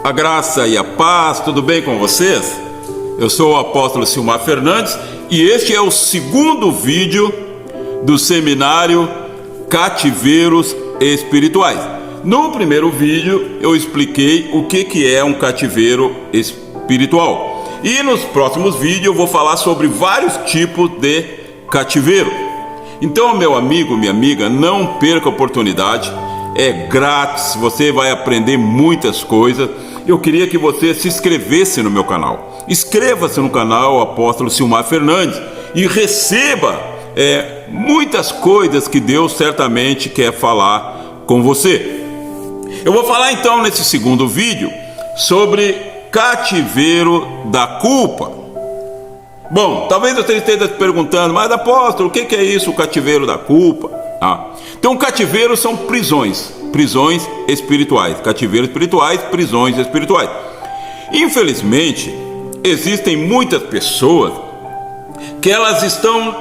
A graça e a paz, tudo bem com vocês? Eu sou o apóstolo Silmar Fernandes e este é o segundo vídeo do seminário Cativeiros Espirituais. No primeiro vídeo eu expliquei o que é um cativeiro espiritual. E nos próximos vídeos eu vou falar sobre vários tipos de cativeiro. Então, meu amigo, minha amiga, não perca a oportunidade. É grátis, você vai aprender muitas coisas. Eu queria que você se inscrevesse no meu canal. Inscreva-se no canal Apóstolo Silmar Fernandes e receba muitas coisas que Deus certamente quer falar com você. Eu vou falar então nesse segundo vídeo sobre cativeiro da culpa. Bom, talvez você esteja se perguntando, mas apóstolo, o que é isso, o cativeiro da culpa? Então, cativeiro são prisões espirituais, cativeiros espirituais, prisões espirituais. Infelizmente, existem muitas pessoas que elas estão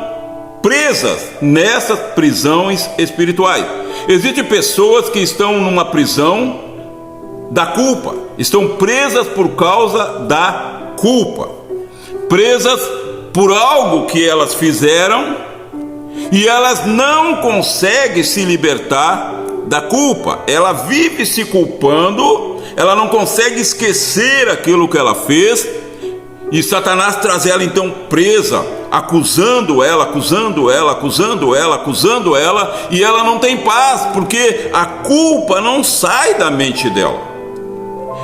presas nessas prisões espirituais. Existem pessoas que estão numa prisão da culpa, estão presas por causa da culpa, presas por algo que elas fizeram e elas não conseguem se libertar da culpa. Ela vive se culpando, ela não consegue esquecer aquilo que ela fez, e Satanás traz ela então presa, acusando ela, e ela não tem paz, porque a culpa não sai da mente dela.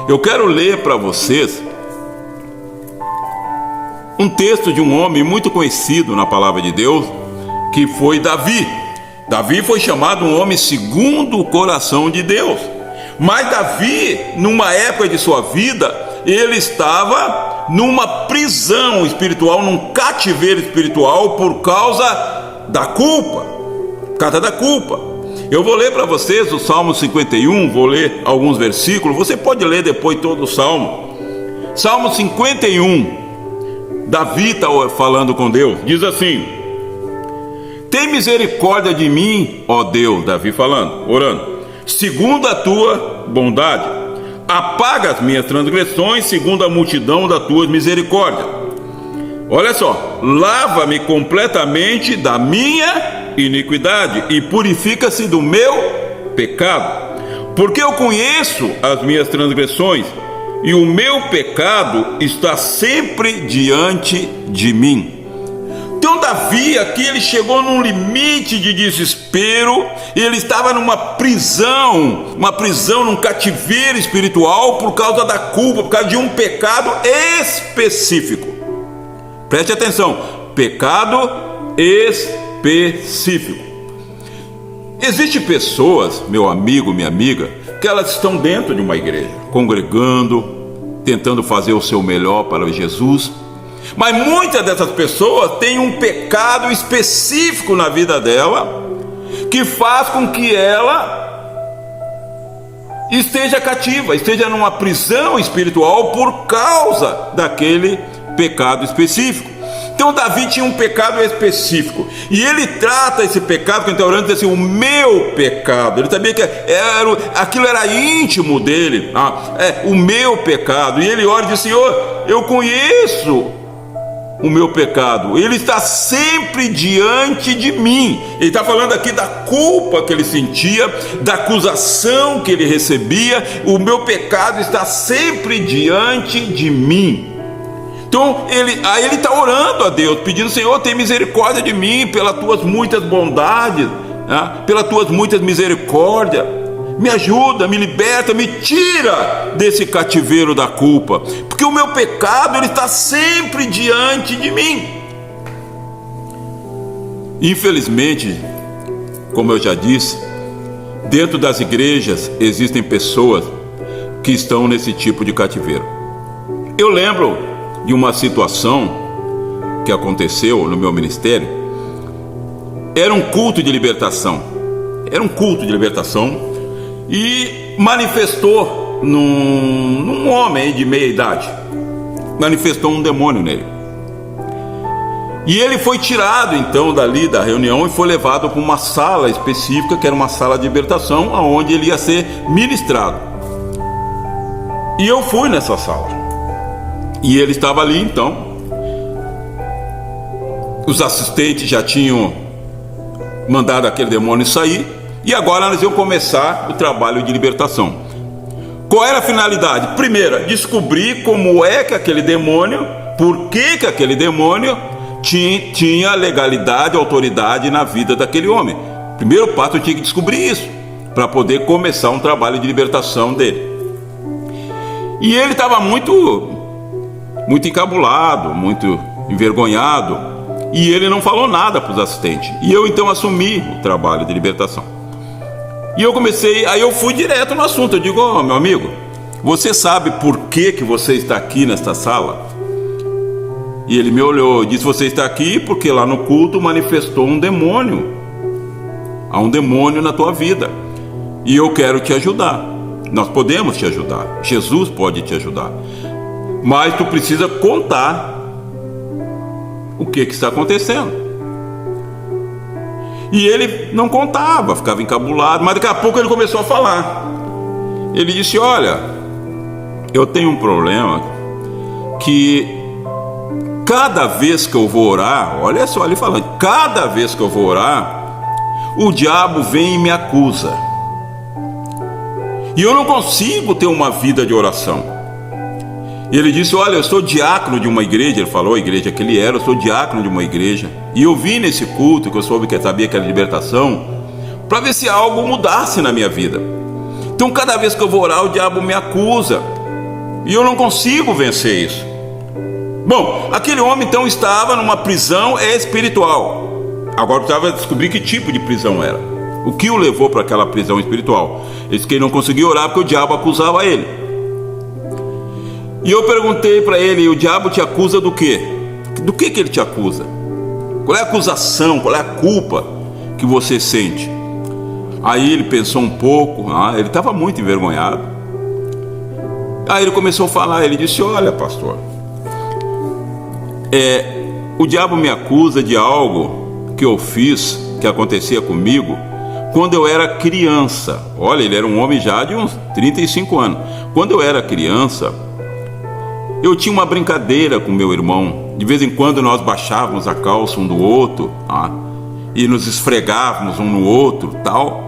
Eu quero ler para vocês um texto de um homem muito conhecido na palavra de Deus, que foi Davi. Davi foi chamado um homem segundo o coração de Deus. Mas Davi, numa época de sua vida, ele estava numa prisão espiritual, num cativeiro espiritual por causa da culpa. Eu vou ler para vocês o Salmo 51, vou ler alguns versículos. Você pode ler depois todo o Salmo. Salmo 51, Davi está falando com Deus, diz assim: tem misericórdia de mim, ó Deus, Davi falando, orando, segundo a tua bondade, apaga as minhas transgressões, segundo a multidão das tuas misericórdias. Olha só, lava-me completamente da minha iniquidade e purifica-se do meu pecado, porque eu conheço as minhas transgressões e o meu pecado está sempre diante de mim. Então Davi aqui, ele chegou num limite de desespero, ele estava numa prisão, num cativeiro espiritual por causa da culpa, por causa de um pecado específico. Preste atenção, pecado específico. Existem pessoas, meu amigo, minha amiga, que elas estão dentro de uma igreja, congregando, tentando fazer o seu melhor para Jesus, mas muitas dessas pessoas têm um pecado específico na vida dela, que faz com que ela esteja cativa, esteja numa prisão espiritual por causa daquele pecado específico. Então Davi tinha um pecado específico, e ele trata esse pecado, quando está orando, diz assim: o meu pecado. Ele sabia que aquilo era íntimo dele, o meu pecado. E ele ora e diz: Senhor, eu conheço o meu pecado, ele está sempre diante de mim. Ele está falando aqui da culpa que ele sentia, da acusação que ele recebia. O meu pecado está sempre diante de mim. Então ele está orando a Deus, pedindo: Senhor, tem misericórdia de mim, pelas tuas muitas bondades, pelas tuas muitas misericórdias, me ajuda, me liberta, me tira desse cativeiro da culpa, porque o meu pecado, ele está sempre diante de mim. Infelizmente, como eu já disse, dentro das igrejas existem pessoas que estão nesse tipo de cativeiro. Eu lembro de uma situação que aconteceu no meu ministério. Era um culto de libertação, e manifestou num homem de meia idade, manifestou um demônio nele, e ele foi tirado então dali da reunião e foi levado para uma sala específica, que era uma sala de libertação, onde ele ia ser ministrado. E eu fui nessa sala. E ele estava ali, então. Os assistentes já tinham mandado aquele demônio sair. E agora nós íamos começar o trabalho de libertação. Qual era a finalidade? Primeira, descobrir como é que aquele demônio, por que aquele demônio tinha legalidade, autoridade na vida daquele homem. Primeiro passo, eu tinha que descobrir isso, para poder começar um trabalho de libertação dele. E ele estava muito encabulado, muito envergonhado, e ele não falou nada para os assistentes. E eu então assumi o trabalho de libertação. E eu comecei, aí eu fui direto no assunto. Eu digo: meu amigo, você sabe por que você está aqui nesta sala? E ele me olhou e disse: você está aqui porque lá no culto manifestou um demônio. Há um demônio na tua vida. E eu quero te ajudar. Nós podemos te ajudar. Jesus pode te ajudar. Mas tu precisa contar o que está acontecendo. E ele não contava, ficava encabulado. Mas daqui a pouco ele começou a falar. Ele disse: olha, eu tenho um problema que cada vez que eu vou orar, olha só ele falando, cada vez que eu vou orar, o diabo vem e me acusa. E eu não consigo ter uma vida de oração. E ele disse: olha, eu sou diácono de uma igreja. Ele falou a igreja que ele era. Eu sou diácono de uma igreja. E eu vim nesse culto, que eu sabia que era libertação, para ver se algo mudasse na minha vida. Então cada vez que eu vou orar, o diabo me acusa. E eu não consigo vencer isso. Bom, aquele homem então estava numa prisão espiritual. Agora eu precisava descobrir que tipo de prisão era. O que o levou para aquela prisão espiritual? Ele disse que ele não conseguia orar porque o diabo acusava ele. E eu perguntei para ele: o diabo te acusa do quê? Do que ele te acusa? Qual é a acusação? Qual é a culpa que você sente? Aí ele pensou um pouco. Ele estava muito envergonhado. Aí ele começou a falar. Ele disse: olha, pastor, o diabo me acusa de algo que eu fiz, que acontecia comigo quando eu era criança. Olha, ele era um homem já de uns 35 anos. Quando eu era criança, eu tinha uma brincadeira com meu irmão. De vez em quando nós baixávamos a calça um do outro, e nos esfregávamos um no outro, tal.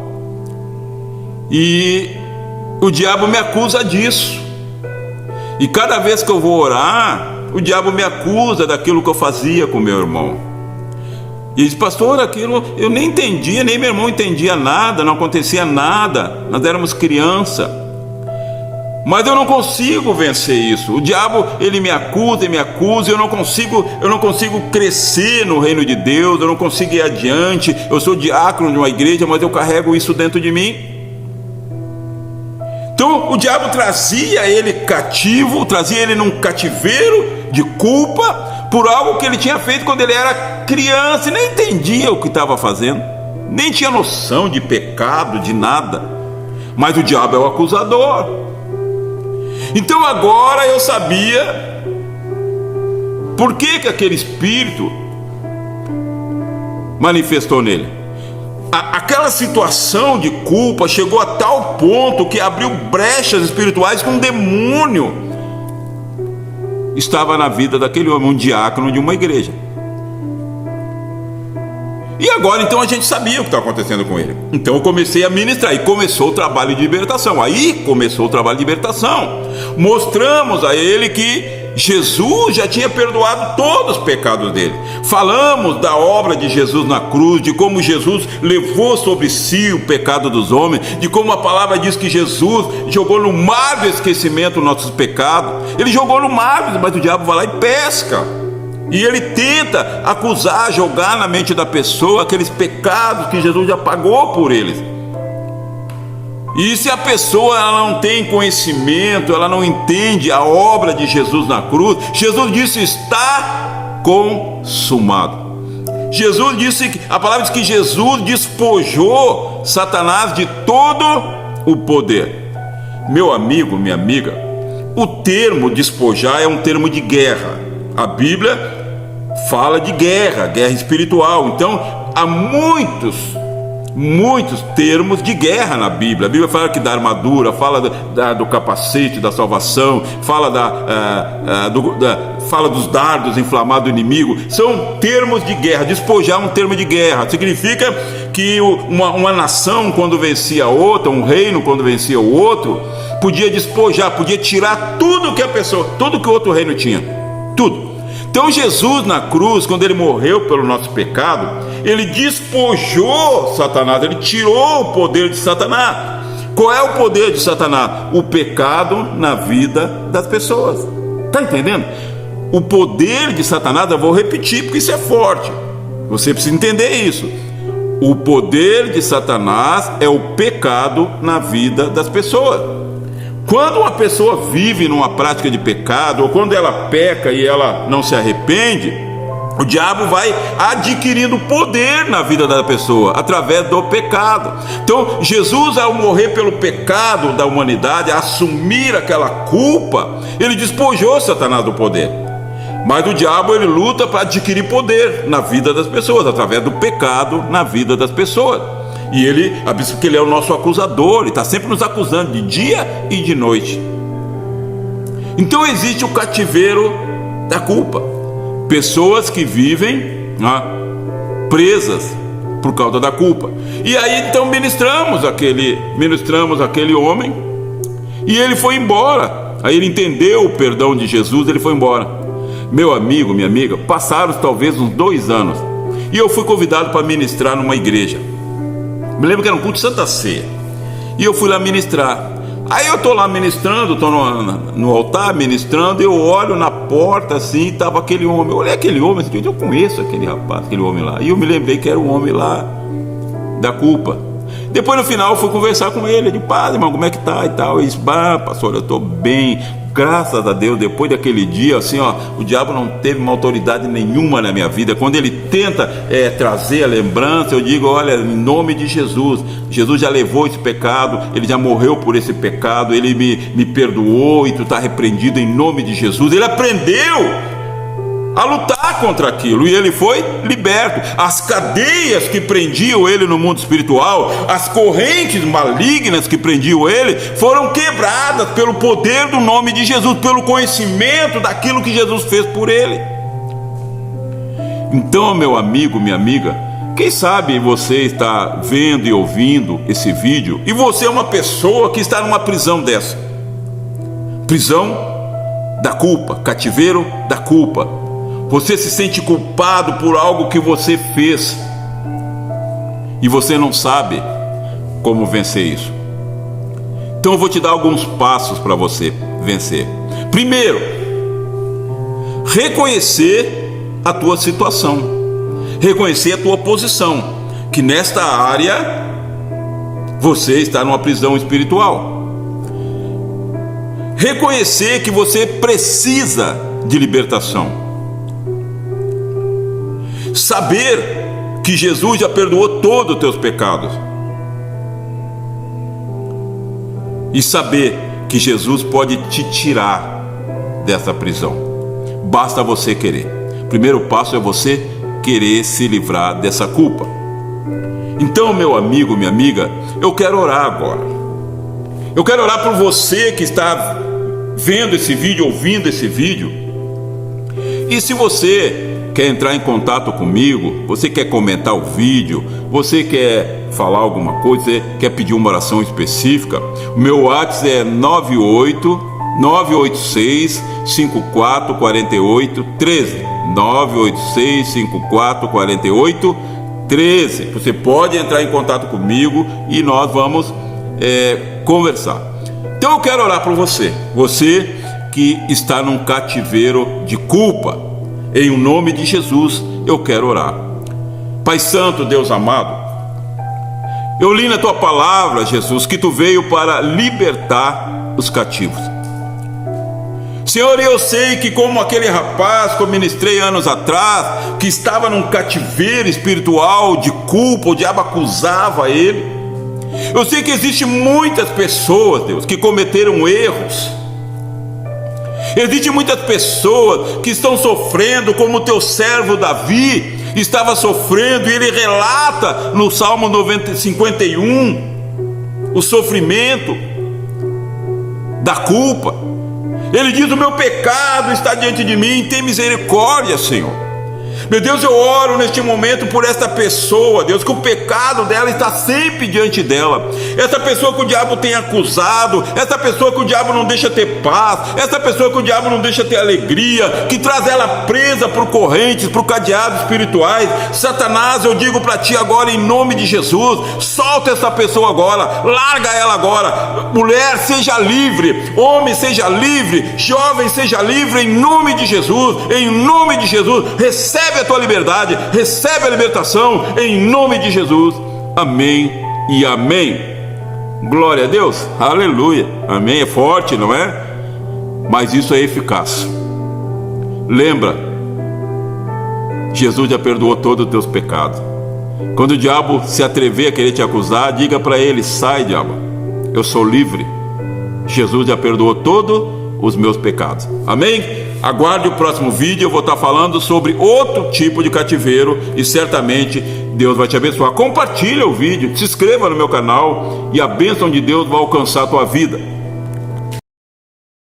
E o diabo me acusa disso. E cada vez que eu vou orar, o diabo me acusa daquilo que eu fazia com meu irmão. E diz: pastor, aquilo eu nem entendia, nem meu irmão entendia nada, não acontecia nada, nós éramos criança. Mas eu não consigo vencer isso. O diabo, ele me acusa, eu não consigo crescer no reino de Deus, eu não consigo ir adiante. Eu sou diácono de uma igreja, mas eu carrego isso dentro de mim. Então o diabo trazia ele cativo, trazia ele num cativeiro de culpa por algo que ele tinha feito quando ele era criança e nem entendia o que estava fazendo, nem tinha noção de pecado, de nada. Mas o diabo é o acusador. Então agora eu sabia por que aquele espírito manifestou nele. Aquela situação de culpa chegou a tal ponto que abriu brechas espirituais que um demônio estava na vida daquele homem, um diácono de uma igreja. E agora então a gente sabia o que estava acontecendo com ele. Então eu comecei a ministrar e começou o trabalho de libertação. Aí começou o trabalho de libertação. Mostramos a ele que Jesus já tinha perdoado todos os pecados dele. Falamos da obra de Jesus na cruz, de como Jesus levou sobre si o pecado dos homens, de como a palavra diz que Jesus jogou no mar do esquecimento nossos pecados. Ele jogou no mar, mas o diabo vai lá e pesca. E ele tenta acusar, jogar na mente da pessoa aqueles pecados que Jesus já pagou por eles. E se a pessoa ela não tem conhecimento, ela não entende a obra de Jesus na cruz, Jesus disse: está consumado. Jesus disse, a palavra diz que Jesus despojou Satanás de todo o poder. Meu amigo, minha amiga, o termo despojar é um termo de guerra. A Bíblia fala de guerra, guerra espiritual. Então há muitos muitos termos de guerra na Bíblia. A Bíblia fala que da armadura, fala do capacete da salvação, fala, fala dos dardos inflamados do inimigo. São termos de guerra. Despojar é um termo de guerra. Significa que uma nação, quando vencia a outra, um reino, quando vencia o outro, podia despojar, podia tirar tudo que a pessoa, tudo que o outro reino tinha, tudo. Então Jesus na cruz, quando ele morreu pelo nosso pecado, ele despojou Satanás, ele tirou o poder de Satanás. Qual é o poder de Satanás? O pecado na vida das pessoas. Está entendendo? O poder de Satanás, eu vou repetir porque isso é forte, você precisa entender isso. O poder de Satanás é o pecado na vida das pessoas. Quando uma pessoa vive numa prática de pecado, ou quando ela peca e ela não se arrepende, o diabo vai adquirindo poder na vida da pessoa, através do pecado. Então, Jesus, ao morrer pelo pecado da humanidade, assumir aquela culpa, ele despojou Satanás do poder. Mas o diabo, ele luta para adquirir poder na vida das pessoas, através do pecado na vida das pessoas. E porque ele é o nosso acusador, ele está sempre nos acusando de dia e de noite. Então existe o cativeiro da culpa. Pessoas que vivem presas por causa da culpa. E aí então ministramos aquele homem, e ele foi embora. Aí ele entendeu o perdão de Jesus, ele foi embora. Meu amigo, minha amiga, passaram talvez uns 2 anos, e eu fui convidado para ministrar numa igreja. Me lembro que era um culto de Santa Ceia, e eu fui lá ministrar. Aí eu estou lá ministrando, estou no altar ministrando, eu olho na porta assim, estava aquele homem. Eu olhei aquele homem, assim, eu conheço aquele rapaz, aquele homem lá. E eu me lembrei que era o homem lá da culpa. Depois no final eu fui conversar com ele, de padre, irmão, como é que tá e tal. Ele disse, pastor, eu estou bem, graças a Deus. Depois daquele dia, assim, o diabo não teve uma autoridade nenhuma na minha vida. Quando ele tenta trazer a lembrança, eu digo, olha, em nome de Jesus, Jesus já levou esse pecado, ele já morreu por esse pecado, ele me perdoou, e tu está repreendido em nome de Jesus. Ele aprendeu a lutar contra aquilo, e ele foi liberto. As cadeias que prendiam ele no mundo espiritual, as correntes malignas que prendiam ele, foram quebradas pelo poder do nome de Jesus, pelo conhecimento daquilo que Jesus fez por ele. Então, meu amigo, minha amiga, quem sabe você está vendo e ouvindo esse vídeo, e você é uma pessoa que está numa prisão dessa, prisão da culpa, cativeiro da culpa. Você se sente culpado por algo que você fez, e você não sabe como vencer isso. Então eu vou te dar alguns passos para você vencer. Primeiro, reconhecer a tua situação, reconhecer a tua posição, que nesta área você está numa prisão espiritual. Reconhecer que você precisa de libertação. Saber que Jesus já perdoou todos os teus pecados, e saber que Jesus pode te tirar dessa prisão. Basta você querer. O primeiro passo é você querer se livrar dessa culpa. Então, meu amigo, minha amiga, eu quero orar agora. Eu quero orar por você que está vendo esse vídeo, ouvindo esse vídeo. E se você quer entrar em contato comigo, você quer comentar o vídeo, você quer falar alguma coisa, você quer pedir uma oração específica, o meu WhatsApp é 986 54 48 13, 986 54 48 13. Você pode entrar em contato comigo e nós vamos conversar. Então eu quero orar por você, você que está num cativeiro de culpa. Em nome de Jesus, eu quero orar. Pai Santo, Deus amado, eu li na tua palavra, Jesus, que tu veio para libertar os cativos. Senhor, eu sei que como aquele rapaz que eu ministrei anos atrás, que estava num cativeiro espiritual de culpa, o diabo acusava ele. Eu sei que existem muitas pessoas, Deus, que cometeram erros. Existem muitas pessoas que estão sofrendo, como o teu servo Davi, estava sofrendo, e ele relata no Salmo 51 o sofrimento da culpa. Ele diz: o meu pecado está diante de mim, tem misericórdia, Senhor. Meu Deus, eu oro neste momento por esta pessoa, Deus, que o pecado dela está sempre diante dela. Essa pessoa que o diabo tem acusado, essa pessoa que o diabo não deixa ter paz, essa pessoa que o diabo não deixa ter alegria, que traz ela presa por correntes, por cadeados espirituais. Satanás, eu digo para ti agora, em nome de Jesus, solta essa pessoa agora, larga ela agora. Mulher, seja livre, homem, seja livre, jovem, seja livre, em nome de Jesus, em nome de Jesus. Recebe a tua liberdade, recebe a libertação em nome de Jesus. Amém e amém. Glória a Deus, aleluia, amém. É forte, não é? Mas isso é eficaz. Lembra, Jesus já perdoou todos os teus pecados. Quando o diabo se atrever a querer te acusar, diga para ele: sai, diabo, eu sou livre. Jesus já perdoou todos os meus pecados. Amém? Aguarde o próximo vídeo, eu vou estar falando sobre outro tipo de cativeiro e certamente Deus vai te abençoar. Compartilha o vídeo, se inscreva no meu canal e a bênção de Deus vai alcançar a tua vida.